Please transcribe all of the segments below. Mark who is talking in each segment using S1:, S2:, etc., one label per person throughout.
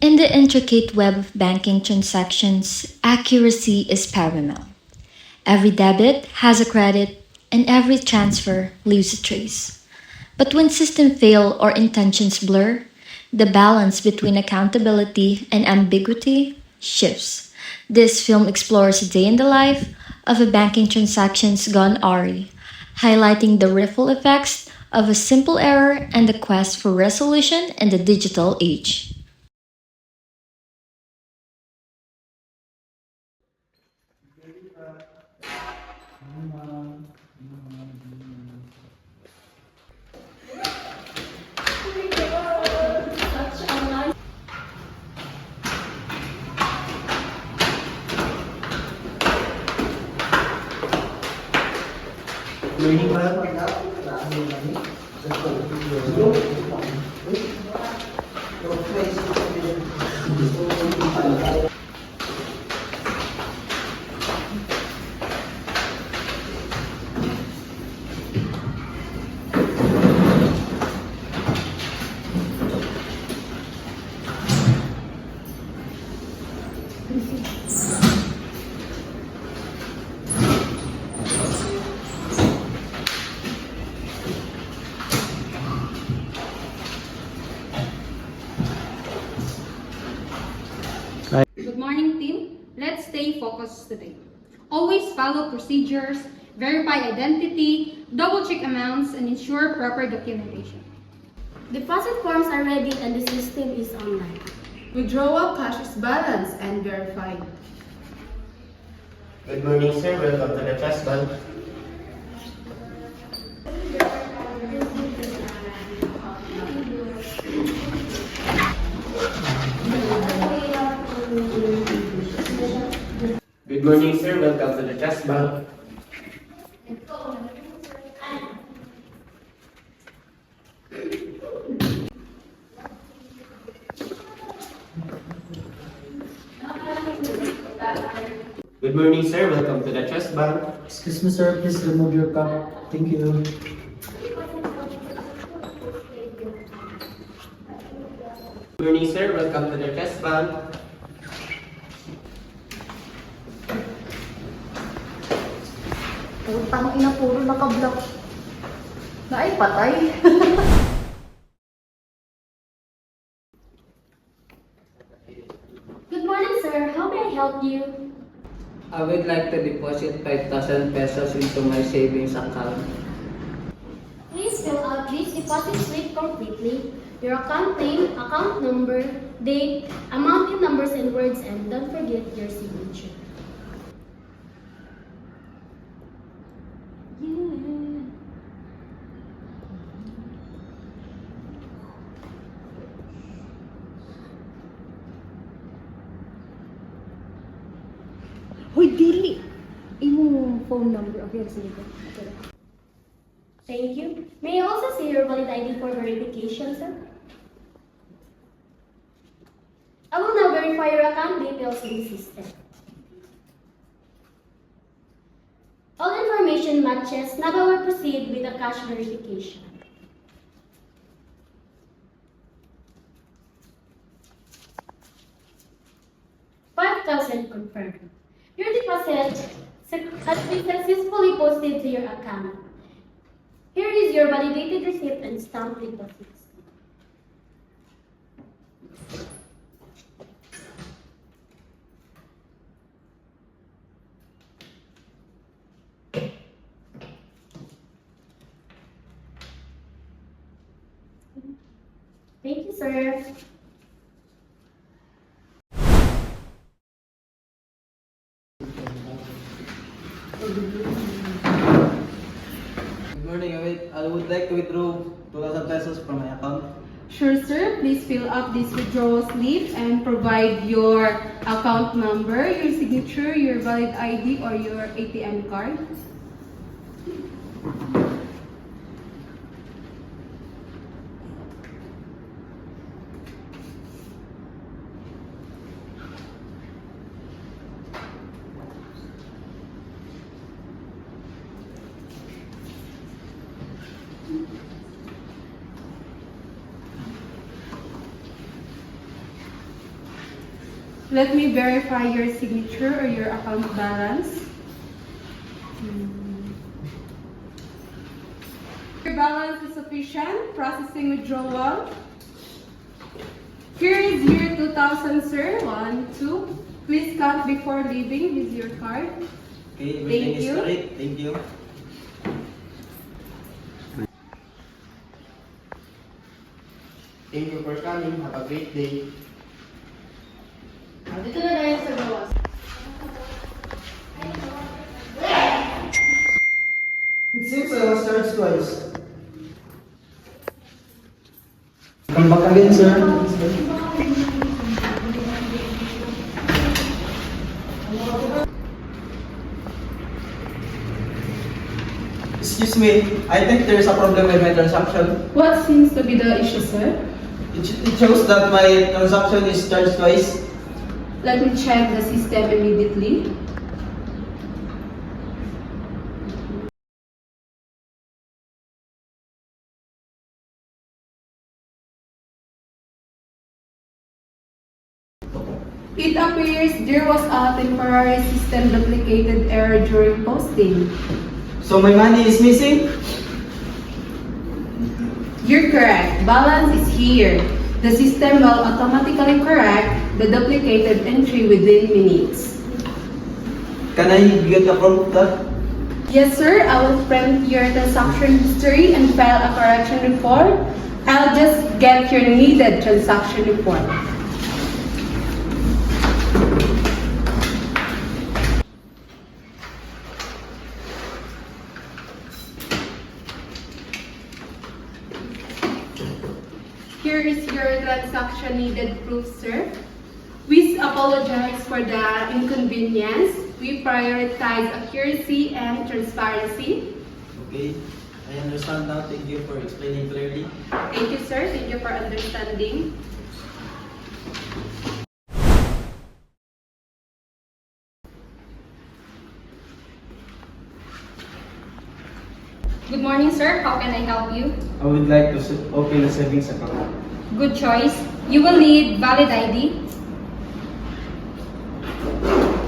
S1: In the intricate web of banking transactions, accuracy is paramount. Every debit has a credit, and every transfer leaves a trace. But when systems fail or intentions blur, the balance between accountability and ambiguity shifts. This film explores a day in the life of a banking transactions gone awry, highlighting the ripple effects of a simple error and the quest for resolution in the digital age.
S2: Good morning, team. Let's stay focused today. Always follow procedures, verify identity, double-check amounts, and ensure proper documentation.
S3: Deposit forms are ready and the system is online.
S4: Withdrawal cash is balanced and verified.
S5: Good morning, sir. Welcome to the Trust Bank. Good morning, sir. Welcome to the Trust Bank. Good morning, sir. Welcome to the Trust Bank.
S6: Excuse me, sir. Please remove your cup. Thank you.
S5: Good morning, sir. Welcome to the Trust Bank.
S4: Putang ina, puro naka-block. Na ay patay.
S3: Good morning, sir. How may I help you?
S6: I would like to deposit 5,000 pesos into my savings account.
S3: Please fill out this deposit slip completely. Your account name, account number, date, amount in numbers and words, and don't forget your signature.
S2: Hoy, dili! Imo phone number. Okay, sige. Okay.
S3: Thank you. May I also see your valid ID for verification, sir? I will now verify your account details in the system. All information matches. Now I will proceed with the cash verification. $5,000 confirmed. Your deposit has been successfully posted to your account. Here is your validated receipt and stamped deposits. Thank you, sir.
S6: Good morning. I would like to withdraw 2,000 pesos from my account.
S2: Sure, sir. Please fill up this withdrawal slip and provide your account number, your signature, your valid ID, or your ATM card. Let me verify your signature or your account balance. Your balance is sufficient. Processing withdrawal. Here is year 2000, sir. 1, 2. Please count before leaving with your card.
S6: Okay, everything
S2: Thank
S6: is
S2: you.
S6: correct. Thank you.
S5: Thank you for coming. Have a great day.
S4: Dito na tayo sa gawas.
S6: It seems I was charged twice. Come back again, sir. Excuse me, I think there is a problem with my transaction.
S2: What seems to be the issue, sir?
S6: It shows that my transaction is charged twice.
S2: Let me check the system immediately. It appears there was a temporary system duplicated error during posting.
S6: So my money is missing?
S2: You're correct. Balance is here. The system will automatically correct the duplicated entry within minutes.
S6: Can I get the proof of that?
S2: Yes, sir. I will print your transaction history and file a correction report. I'll just get your needed transaction report. Here is your transaction needed proof, sir. We apologize for the inconvenience. We prioritize accuracy and transparency.
S6: Okay, I understand now. Thank you for explaining clearly.
S2: Thank you, sir. Thank you for understanding. Good morning, sir. How can I help you?
S6: I would like to open a savings account.
S2: Good choice. You will need valid ID,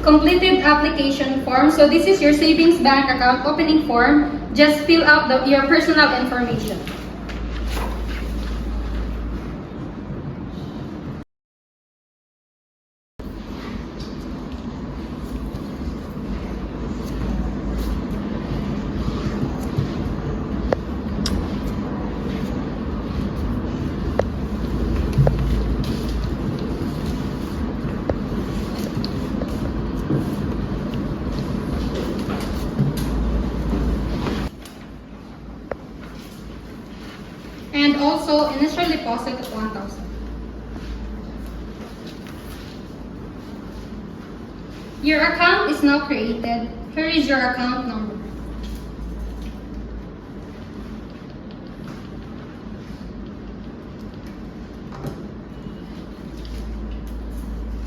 S2: completed application form. So this is your savings bank account opening form. Just fill out your personal information. And also initial deposit of 1,000. Your account is now created. Here is your account number.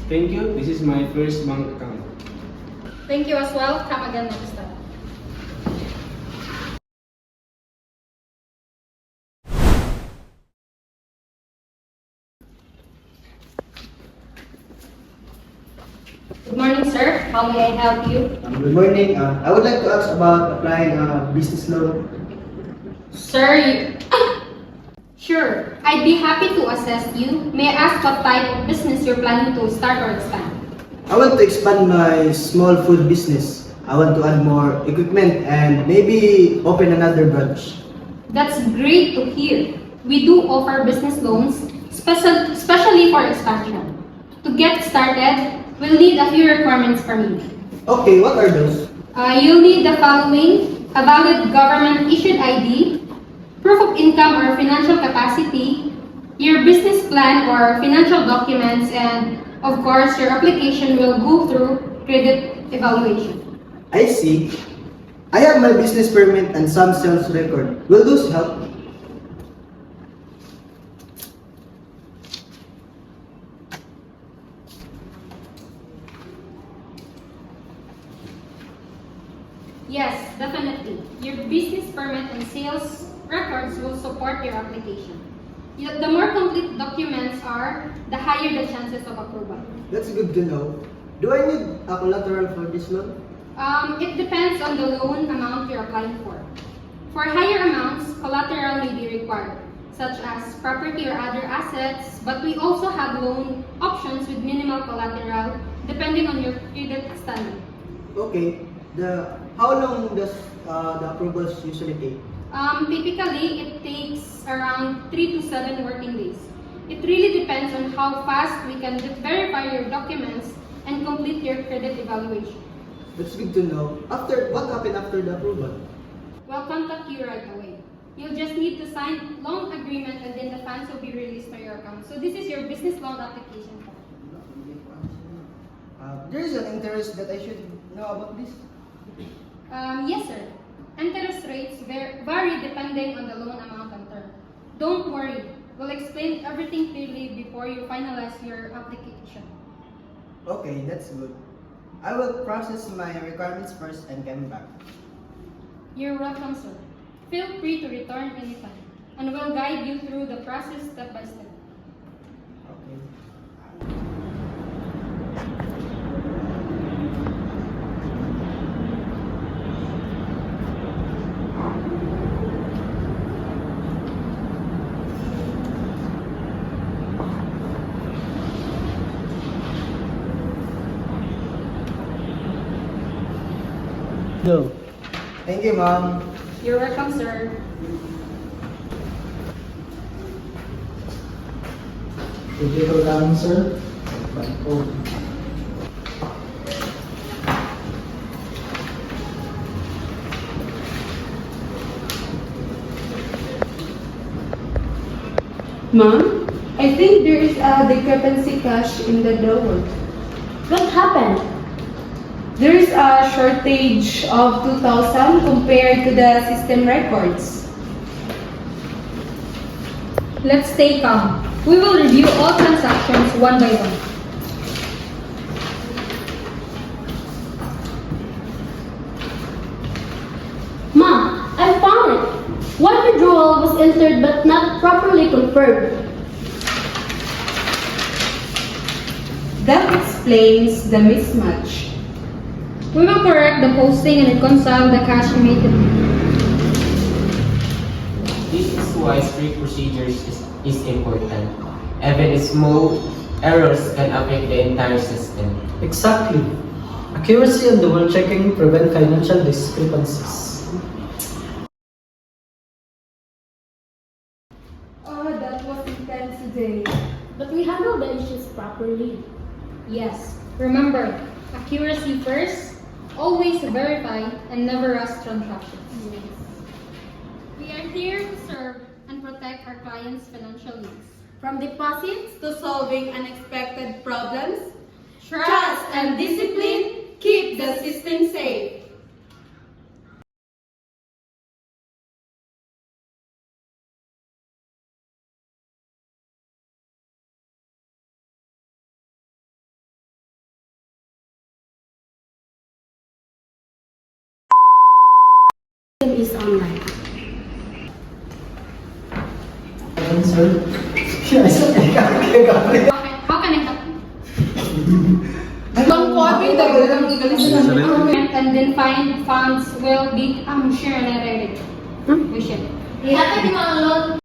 S7: Thank you. This is my first bank account.
S2: Thank you as well. Come again next time. Good morning, sir. How may I help you?
S8: Good morning. I would like to ask about applying a business loan.
S2: Sir, sure. I'd be happy to assist you. May I ask what type of business you're planning to start or expand?
S8: I want to expand my small food business. I want to add more equipment and maybe open another branch.
S2: That's great to hear. We do offer business loans, especially for expansion. To get started, we'll need a few requirements from you.
S8: Okay, what are those?
S2: You'll need the following: a valid government-issued ID, proof of income or financial capacity, your business plan or financial documents, and of course, your application will go through credit evaluation.
S8: I see. I have my business permit and some sales record. Will those help?
S2: Yes, definitely. Your business permit and sales records will support your application. Yet the more complete documents are, the higher the chances of approval.
S8: That's good to know. Do I need a collateral for this loan?
S2: It depends on the loan amount you're applying for. For higher amounts, collateral may be required, such as property or other assets, but we also have loan options with minimal collateral depending on your credit standing.
S8: Okay. How long does the approvals usually take?
S2: Typically, it takes around 3 to 7 working days. It really depends on how fast we can verify your documents and complete your credit evaluation.
S8: That's good to know. What happened after the approval?
S2: We'll contact you right away. You'll just need to sign loan agreement and then the funds will be released to your account. So this is your business loan application form.
S8: There is an interest that I should know about this.
S2: Yes, sir. Interest rates vary depending on the loan amount and term. Don't worry. We'll explain everything clearly before you finalize your application.
S8: Okay, that's good. I will process my requirements first and come back.
S2: You're welcome, sir. Feel free to return anytime, and we'll guide you through the process step by step.
S8: Okay.
S6: Go.
S8: Thank you, Mom.
S2: You're welcome, sir.
S6: Thank you for coming, sir. Oh.
S4: Ma'am, I think there is a discrepancy cash in the drawer.
S3: What happened?
S4: There is a shortage of 2,000 compared to the system records.
S2: Let's stay calm. We will review all transactions one by one.
S3: Ma, I found it. One withdrawal was entered but not properly confirmed.
S4: That explains the mismatch.
S2: We will correct the posting and reconcile the cash immediately.
S5: This is why strict procedures is important. Even small errors can affect the entire system.
S6: Exactly. Accuracy and double checking prevent financial discrepancies.
S4: Oh, that was intense today.
S3: But we handled the issues properly.
S2: Yes. Remember, accuracy first, always verify, and never rush transactions. We are here to serve and protect our clients' financial needs.
S4: From deposits to solving unexpected problems,
S2: Trust
S4: and discipline keep the system safe.
S3: Is online.
S6: Sir? Yes,
S2: How can I help you? And then find funds will be, I'm sure, narrated. We should.
S3: Di ata di mga loan